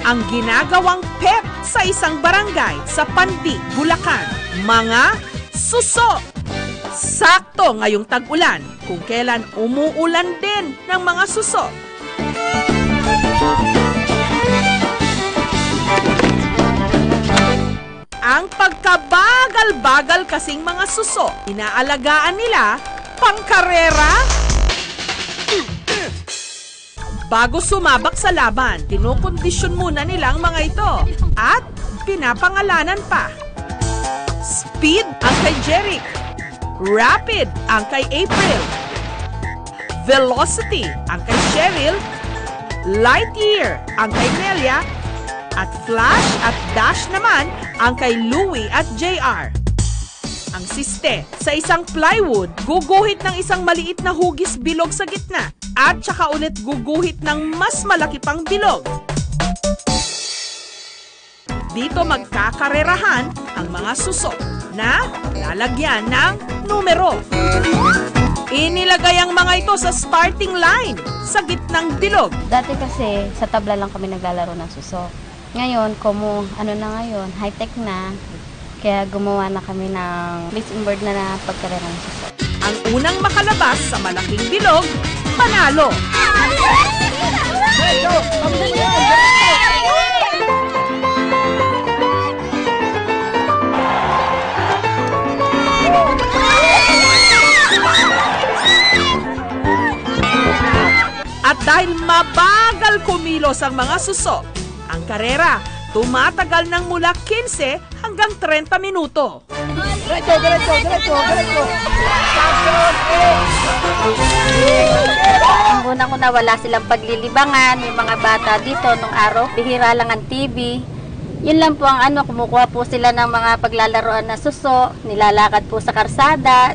ang ginagawang pet sa isang barangay sa Pandi, Bulacan. Mga suso. Sakto ngayong tag-ulan kung kailan umuulan din ng mga suso. Ang pagkabagal-bagal kasing mga suso, inaalagaan nila pangkarera. Bago sumabak sa laban, kinukondisyon muna nila ang mga ito at pinapangalanan pa. Speed ang kay Jeric, Rapid ang kay April, Velocity ang kay Cheryl, Lightyear ang kay Nelia, at Flash at Dash naman ang kay Louie at JR. Ang siste, sa isang plywood, guguhit ng isang maliit na hugis bilog sa gitna at saka ulit guguhit ng mas malaki pang bilog. Dito magkakarerahan ang mga suso na lalagyan ng numero. Inilagay ang mga ito sa starting line sa gitnang bilog. Dati kasi sa tabla lang kami naglalaro ng suso. Ngayon, ngayon, high-tech na, kaya gumawa na kami ng mixing board na pagkarera ng suso. Ang unang makalabas sa malaking bilog, panalo! At dahil mabagal kumilos ang mga suso, ang karera tumatagal ng mula 15 hanggang 30 minuto. Diretso! Ang unang-una, wala silang paglilibangan, yung mga bata dito nung araw, bihira lang ang TV. Yun lang po ang kumukuha po sila ng mga paglalaroan na suso, nilalakad po sa karsada.